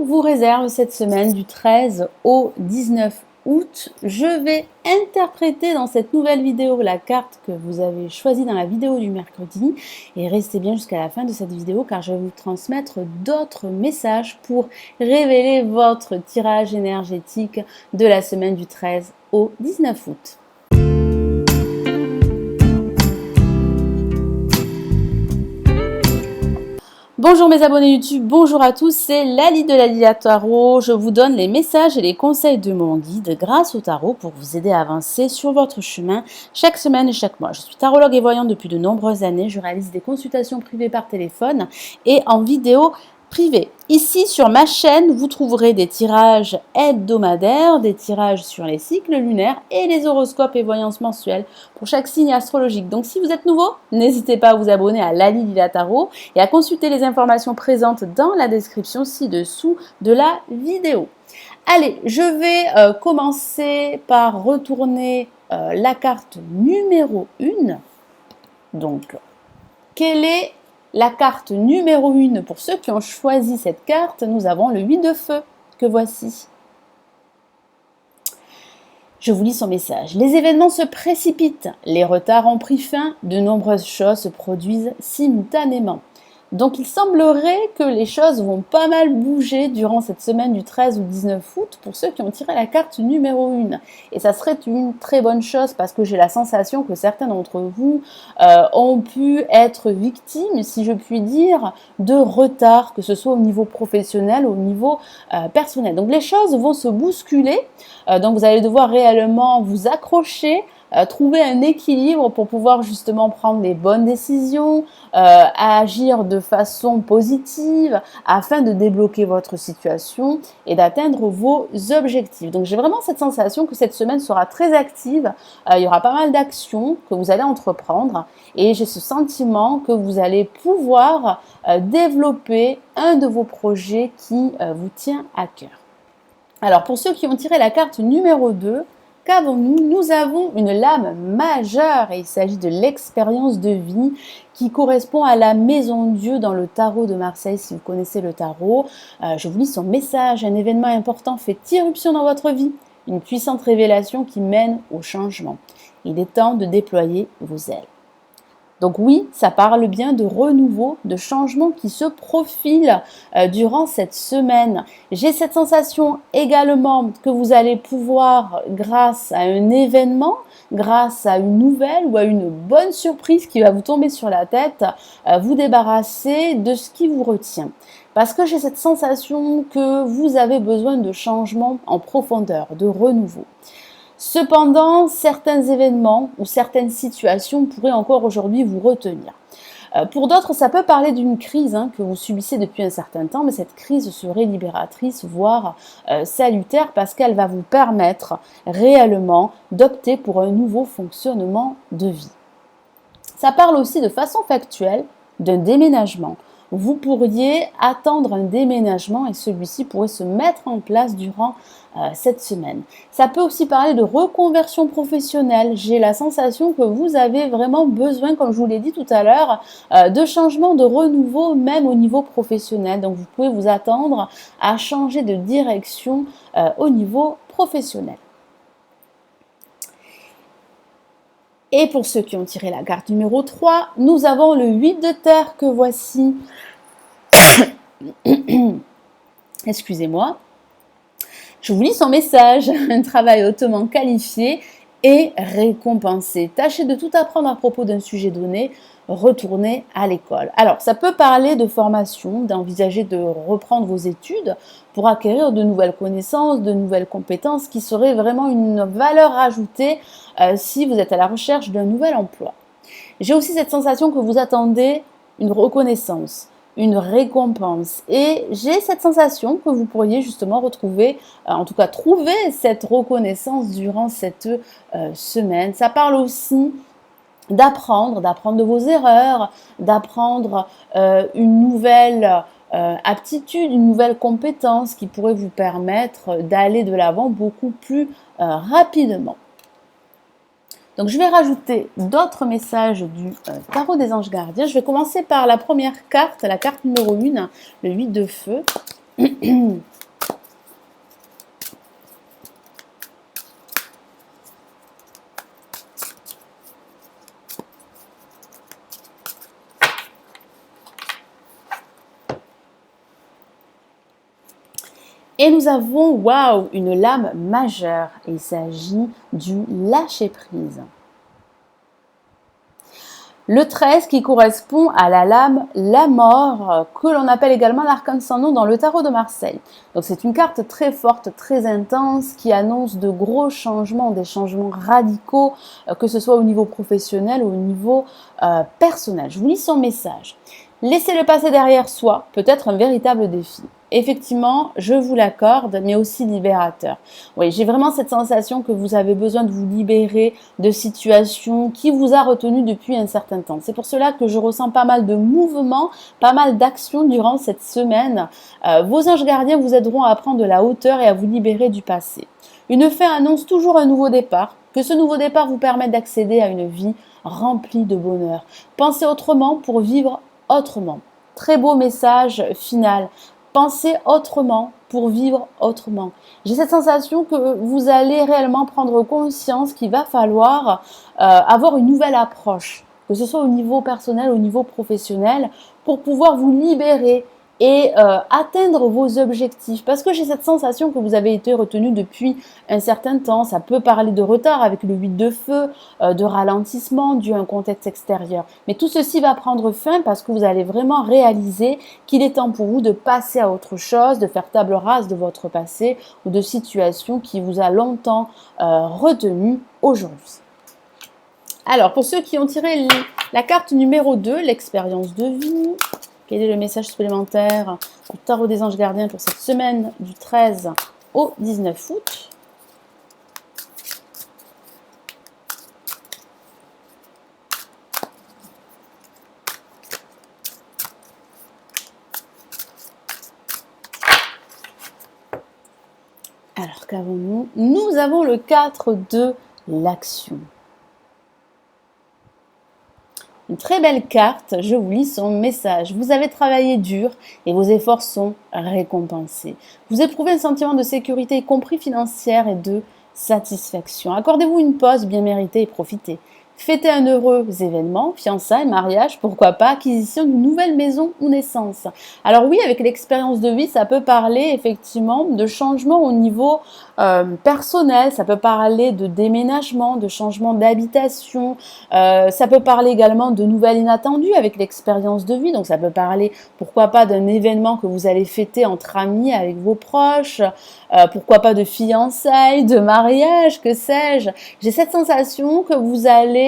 vous réserve cette semaine du 13 au 19 août. Je vais interpréter dans cette nouvelle vidéo la carte que vous avez choisie dans la vidéo du mercredi. Et restez bien jusqu'à la fin de cette vidéo car je vais vous transmettre d'autres messages pour révéler votre tirage énergétique de la semaine du 13 au 19 août. Bonjour mes abonnés YouTube, bonjour à tous, c'est Lali de Lali Tarot. Je vous donne les messages et les conseils de mon guide grâce au tarot pour vous aider à avancer sur votre chemin chaque semaine et chaque mois. Je suis tarologue et voyante depuis de nombreuses années. Je réalise des consultations privées par téléphone et en vidéo privée. Ici sur ma chaîne, vous trouverez des tirages hebdomadaires, des tirages sur les cycles lunaires et les horoscopes et voyances mensuelles pour chaque signe astrologique. Donc si vous êtes nouveau, n'hésitez pas à vous abonner à Lali Lila Tarot et à consulter les informations présentes dans la description ci-dessous de la vidéo. Allez, je vais commencer par retourner la carte numéro 1. Donc, quelle est la carte numéro 1 pour ceux qui ont choisi cette carte? Nous avons le 8 de feu que voici. Je vous lis son message. Les événements se précipitent, les retards ont pris fin, de nombreuses choses se produisent simultanément. Donc il semblerait que les choses vont pas mal bouger durant cette semaine du 13 au 19 août pour ceux qui ont tiré la carte numéro 1. Et ça serait une très bonne chose parce que j'ai la sensation que certains d'entre vous ont pu être victimes, si je puis dire, de retard, que ce soit au niveau professionnel ou au niveau personnel. Donc les choses vont se bousculer, donc vous allez devoir réellement vous accrocher, trouver un équilibre pour pouvoir justement prendre les bonnes décisions, agir de façon positive afin de débloquer votre situation et d'atteindre vos objectifs. Donc j'ai vraiment cette sensation que cette semaine sera très active, il y aura pas mal d'actions que vous allez entreprendre et j'ai ce sentiment que vous allez pouvoir développer un de vos projets qui vous tient à cœur. Alors pour ceux qui ont tiré la carte numéro 2, qu'avons-nous? Nous avons une lame majeure et il s'agit de l'expérience de vie qui correspond à la maison Dieu dans le tarot de Marseille. Si vous connaissez le tarot, je vous lis son message. Un événement important fait irruption dans votre vie, une puissante révélation qui mène au changement. Il est temps de déployer vos ailes. Donc oui, ça parle bien de renouveau, de changement qui se profile durant cette semaine. J'ai cette sensation également que vous allez pouvoir, grâce à un événement, grâce à une nouvelle ou à une bonne surprise qui va vous tomber sur la tête, vous débarrasser de ce qui vous retient. Parce que j'ai cette sensation que vous avez besoin de changement en profondeur, de renouveau. Cependant, certains événements ou certaines situations pourraient encore aujourd'hui vous retenir. Pour d'autres, ça peut parler d'une crise que vous subissez depuis un certain temps, mais cette crise serait libératrice, voire salutaire, parce qu'elle va vous permettre réellement d'opter pour un nouveau fonctionnement de vie. Ça parle aussi de façon factuelle d'un déménagement. Vous pourriez attendre un déménagement et celui-ci pourrait se mettre en place durant cette semaine. Ça peut aussi parler de reconversion professionnelle. J'ai la sensation que vous avez vraiment besoin, comme je vous l'ai dit tout à l'heure, de changement, de renouveau, même au niveau professionnel. Donc vous pouvez vous attendre à changer de direction au niveau professionnel. Et pour ceux qui ont tiré la carte numéro 3, nous avons le 8 de terre que voici. Excusez-moi. Je vous lis son message. Un travail hautement qualifié et récompensé. Tâchez de tout apprendre à propos d'un sujet donné. Retournez à l'école. Alors, ça peut parler de formation, d'envisager de reprendre vos études pour acquérir de nouvelles connaissances, de nouvelles compétences qui seraient vraiment une valeur ajoutée si vous êtes à la recherche d'un nouvel emploi. J'ai aussi cette sensation que vous attendez une reconnaissance, une récompense. Et j'ai cette sensation que vous pourriez justement retrouver, en tout cas trouver cette reconnaissance durant cette semaine. Ça parle aussi d'apprendre de vos erreurs, d'apprendre une nouvelle aptitude, une nouvelle compétence qui pourrait vous permettre d'aller de l'avant beaucoup plus rapidement. Donc je vais rajouter d'autres messages du tarot des anges gardiens. Je vais commencer par la première carte, la carte numéro 1, le 8 de feu. Et nous avons, waouh, une lame majeure. Et il s'agit du lâcher-prise. Le 13 qui correspond à la lame La Mort, que l'on appelle également l'arcane sans nom dans le tarot de Marseille. Donc c'est une carte très forte, très intense, qui annonce de gros changements, des changements radicaux, que ce soit au niveau professionnel ou au niveau personnel. Je vous lis son message. Laisser le passé derrière soi peut être un véritable défi. Effectivement, je vous l'accorde, mais aussi libérateur. Oui, j'ai vraiment cette sensation que vous avez besoin de vous libérer de situations qui vous a retenu depuis un certain temps. C'est pour cela que je ressens pas mal de mouvements, pas mal d'actions durant cette semaine. Vos anges gardiens vous aideront à prendre de la hauteur et à vous libérer du passé. Une fin annonce toujours un nouveau départ, que ce nouveau départ vous permette d'accéder à une vie remplie de bonheur. Pensez autrement pour vivre autrement. Très beau message final. Pensez autrement pour vivre autrement. J'ai cette sensation que vous allez réellement prendre conscience qu'il va falloir avoir une nouvelle approche, que ce soit au niveau personnel, au niveau professionnel, pour pouvoir vous libérer et atteindre vos objectifs. Parce que j'ai cette sensation que vous avez été retenu depuis un certain temps. Ça peut parler de retard avec le 8 de feu, de ralentissement dû à un contexte extérieur. Mais tout ceci va prendre fin parce que vous allez vraiment réaliser qu'il est temps pour vous de passer à autre chose, de faire table rase de votre passé ou de situations qui vous a longtemps retenu aujourd'hui. Alors, pour ceux qui ont tiré la carte numéro 2, l'expérience de vie, quel est le message supplémentaire du tarot des anges gardiens pour cette semaine du 13 au 19 août? Alors, qu'avons-nous? Nous avons le 4 de l'action. Une très belle carte, je vous lis son message. Vous avez travaillé dur et vos efforts sont récompensés. Vous éprouvez un sentiment de sécurité, y compris financière, et de satisfaction. Accordez-vous une pause bien méritée et profitez. Fêtez un heureux événement, fiançailles, mariage, pourquoi pas, acquisition d'une nouvelle maison ou naissance. Alors oui, avec l'expérience de vie, ça peut parler effectivement de changement au niveau personnel, ça peut parler de déménagement, de changement d'habitation, ça peut parler également de nouvelles inattendues avec l'expérience de vie, donc ça peut parler, pourquoi pas, d'un événement que vous allez fêter entre amis avec vos proches, pourquoi pas de fiançailles, de mariage, que sais-je. J'ai cette sensation que vous allez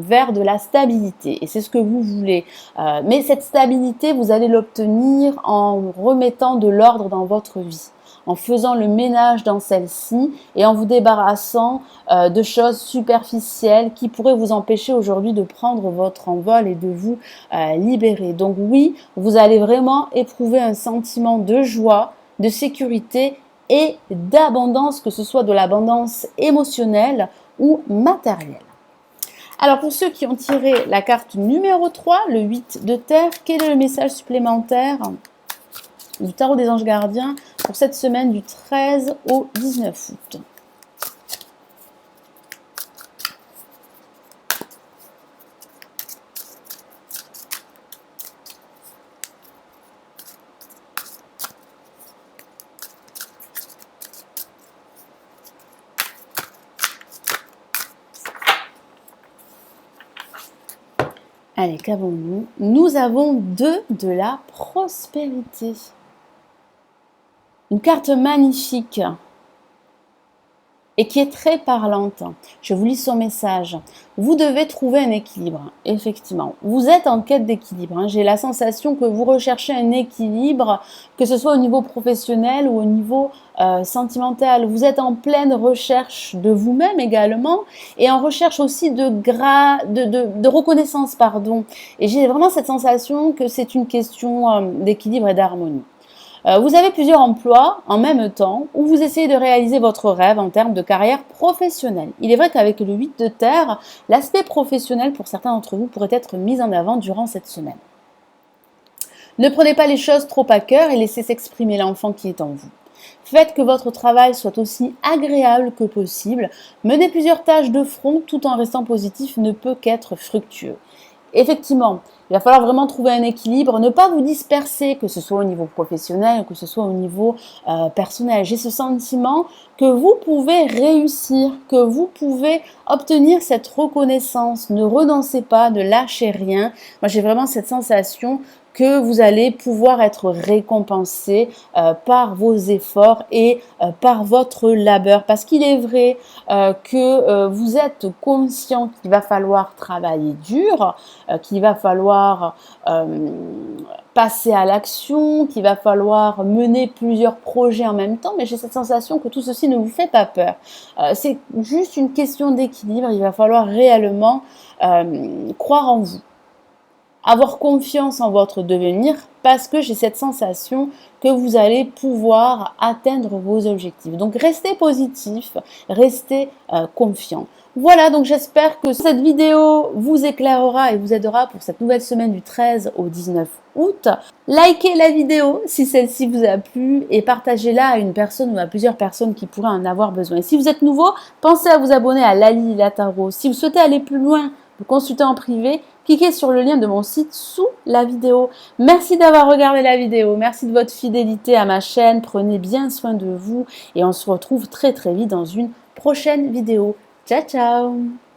vers de la stabilité et c'est ce que vous voulez. Mais cette stabilité, vous allez l'obtenir en remettant de l'ordre dans votre vie, en faisant le ménage dans celle-ci et en vous débarrassant de choses superficielles qui pourraient vous empêcher aujourd'hui de prendre votre envol et de vous libérer. Donc oui, vous allez vraiment éprouver un sentiment de joie, de sécurité et d'abondance, que ce soit de l'abondance émotionnelle ou matérielle. Alors pour ceux qui ont tiré la carte numéro 3, le 8 de terre, quel est le message supplémentaire du tarot des anges gardiens pour cette semaine du 13 au 19 août? Allez, qu'avons-nous? Nous avons 2 de la prospérité. Une carte magnifique et qui est très parlante. Je vous lis son message. Vous devez trouver un équilibre, effectivement. Vous êtes en quête d'équilibre. J'ai la sensation que vous recherchez un équilibre, que ce soit au niveau professionnel ou au niveau sentimental. Vous êtes en pleine recherche de vous-même également et en recherche aussi de reconnaissance, pardon. Et j'ai vraiment cette sensation que c'est une question d'équilibre et d'harmonie. Vous avez plusieurs emplois en même temps où vous essayez de réaliser votre rêve en termes de carrière professionnelle. Il est vrai qu'avec le 8 de terre, l'aspect professionnel pour certains d'entre vous pourrait être mis en avant durant cette semaine. Ne prenez pas les choses trop à cœur et laissez s'exprimer l'enfant qui est en vous. Faites que votre travail soit aussi agréable que possible. Mener plusieurs tâches de front tout en restant positif ne peut qu'être fructueux. Effectivement, il va falloir vraiment trouver un équilibre, ne pas vous disperser, que ce soit au niveau professionnel ou que ce soit au niveau personnel. J'ai ce sentiment que vous pouvez réussir, que vous pouvez obtenir cette reconnaissance. Ne renoncez pas, ne lâchez rien. Moi, j'ai vraiment cette sensation que vous allez pouvoir être récompensé par vos efforts et par votre labeur. Parce qu'il est vrai que vous êtes conscient qu'il va falloir travailler dur, qu'il va falloir passer à l'action, qu'il va falloir mener plusieurs projets en même temps, mais j'ai cette sensation que tout ceci ne vous fait pas peur. C'est juste une question d'équilibre, il va falloir réellement croire en vous, avoir confiance en votre devenir, parce que j'ai cette sensation que vous allez pouvoir atteindre vos objectifs. Donc restez positif, restez confiant. Voilà, donc j'espère que cette vidéo vous éclairera et vous aidera pour cette nouvelle semaine du 13 au 19 août. Likez la vidéo si celle-ci vous a plu et partagez-la à une personne ou à plusieurs personnes qui pourraient en avoir besoin. Et si vous êtes nouveau, pensez à vous abonner à Lali Lataro. Si vous souhaitez aller plus loin, vous consulter en privé, cliquez sur le lien de mon site sous la vidéo. Merci d'avoir regardé la vidéo, merci de votre fidélité à ma chaîne, prenez bien soin de vous et on se retrouve très vite dans une prochaine vidéo. Ciao ciao!